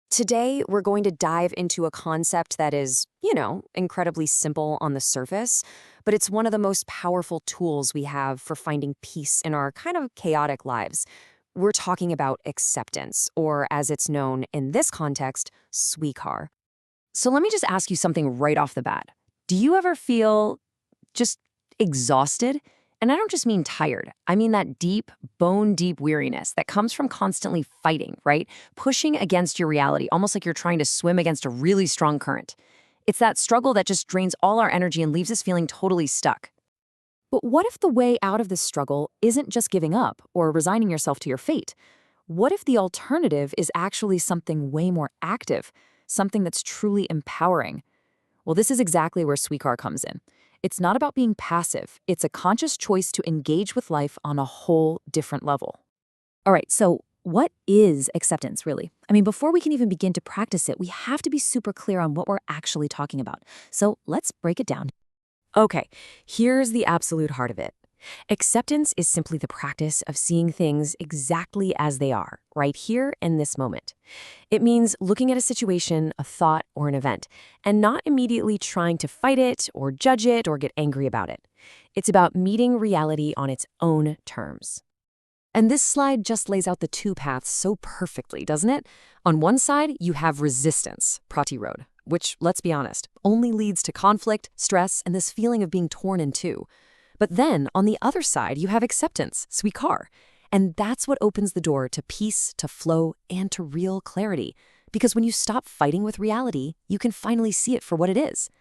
Today, we're going to dive into a concept that is, incredibly simple on the surface, but it's one of the most powerful tools we have for finding peace in our kind of chaotic lives. We're talking about acceptance, or as it's known in this context, sweecar. So let me just ask you something right off the bat. Do you ever feel just exhausted? And I don't just mean tired. I mean that deep, bone-deep weariness that comes from constantly fighting, right? Pushing against your reality, almost like you're trying to swim against a really strong current. It's that struggle that just drains all our energy and leaves us feeling totally stuck. But what if the way out of this struggle isn't just giving up or resigning yourself to your fate? What if the alternative is actually something way more active, something that's truly empowering? Well, this is exactly where Sweekar comes in. It's not about being passive. It's a conscious choice to engage with life on a whole different level. All right, so what is acceptance really? I mean, before we can even begin to practice it, we have to be super clear on what we're actually talking about. So let's break it down. Okay, here's the absolute heart of it. Acceptance is simply the practice of seeing things exactly as they are, right here in this moment. It means looking at a situation, a thought, or an event, and not immediately trying to fight it or judge it or get angry about it. It's about meeting reality on its own terms. And this slide just lays out the two paths so perfectly, doesn't it? On one side, you have resistance, Prati Road, which, let's be honest, only leads to conflict, stress, and this feeling of being torn in two. But then, on the other side, you have acceptance, Sweekar. And that's what opens the door to peace, to flow, and to real clarity. Because when you stop fighting with reality, you can finally see it for what it is.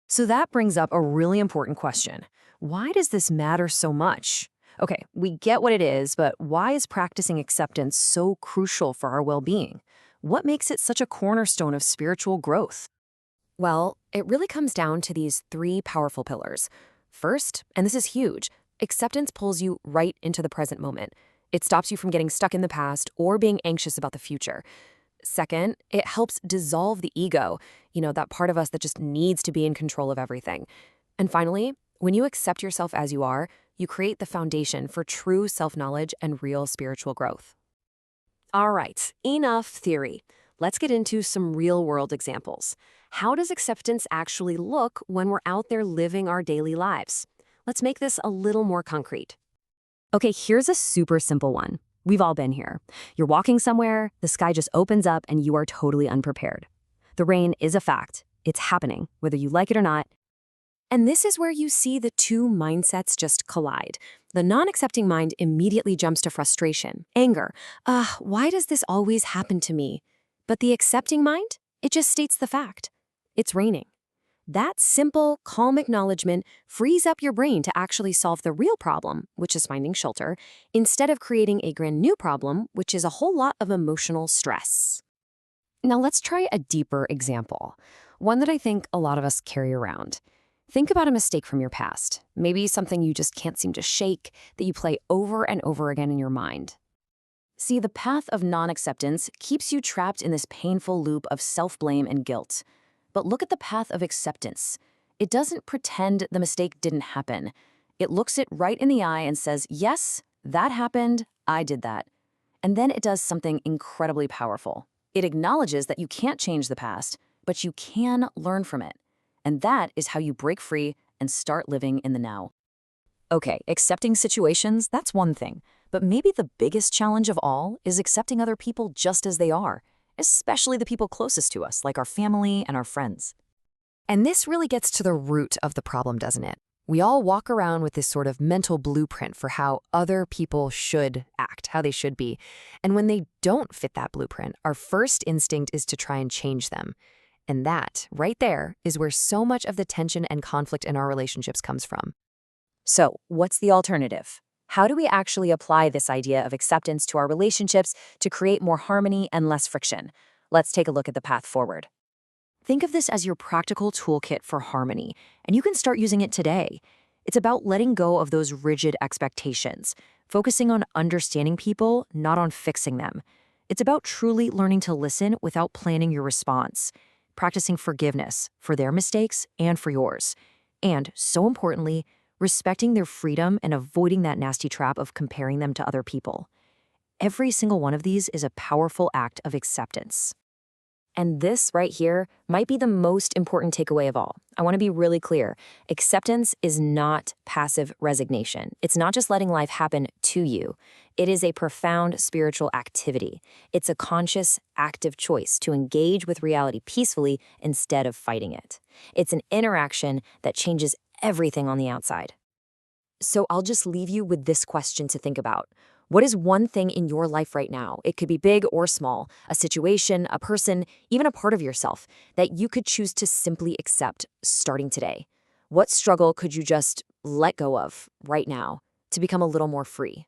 So that brings up a really important question. Why does this matter so much? Okay, we get what it is, but why is practicing acceptance so crucial for our well-being? What makes it such a cornerstone of spiritual growth? Well, it really comes down to these three powerful pillars. First, and this is huge, acceptance pulls you right into the present moment. It stops you from getting stuck in the past or being anxious about the future. Second, it helps dissolve the ego, that part of us that just needs to be in control of everything. And finally, when you accept yourself as you are, you create the foundation for true self-knowledge and real spiritual growth. All right, enough theory. Let's get into some real-world examples. How does acceptance actually look when we're out there living our daily lives? Let's make this a little more concrete. Okay, here's a super simple one. We've all been here. You're walking somewhere, the sky just opens up, and you are totally unprepared. The rain is a fact. It's happening, whether you like it or not. And this is where you see the two mindsets just collide. The non-accepting mind immediately jumps to frustration, anger. Why does this always happen to me? But the accepting mind, it just states the fact. It's raining. That simple, calm acknowledgement frees up your brain to actually solve the real problem, which is finding shelter, instead of creating a brand new problem, which is a whole lot of emotional stress. Now let's try a deeper example, one that I think a lot of us carry around. Think about a mistake from your past, maybe something you just can't seem to shake, that you play over and over again in your mind. See, the path of non-acceptance keeps you trapped in this painful loop of self-blame and guilt. But look at the path of acceptance. It doesn't pretend the mistake didn't happen. It looks it right in the eye and says, yes, that happened, I did that. And then it does something incredibly powerful. It acknowledges that you can't change the past, but you can learn from it. And that is how you break free and start living in the now. Okay, accepting situations, that's one thing. But maybe the biggest challenge of all is accepting other people just as they are, especially the people closest to us, like our family and our friends. And this really gets to the root of the problem, doesn't it? We all walk around with this sort of mental blueprint for how other people should act, how they should be. And when they don't fit that blueprint, our first instinct is to try and change them. And that, right there, is where so much of the tension and conflict in our relationships comes from. So, what's the alternative? How do we actually apply this idea of acceptance to our relationships to create more harmony and less friction? Let's take a look at the path forward. Think of this as your practical toolkit for harmony, and you can start using it today. It's about letting go of those rigid expectations, focusing on understanding people, not on fixing them. It's about truly learning to listen without planning your response, practicing forgiveness for their mistakes and for yours, and, so importantly, respecting their freedom and avoiding that nasty trap of comparing them to other people. Every single one of these is a powerful act of acceptance. And this right here might be the most important takeaway of all. I want to be really clear. Acceptance is not passive resignation. It's not just letting life happen to you. It is a profound spiritual activity. It's a conscious, active choice to engage with reality peacefully instead of fighting it. It's an interaction that changes everything on the outside. So I'll just leave you with this question to think about. What is one thing in your life right now? It could be big or small, a situation, a person, even a part of yourself that you could choose to simply accept starting today. What struggle could you just let go of right now to become a little more free?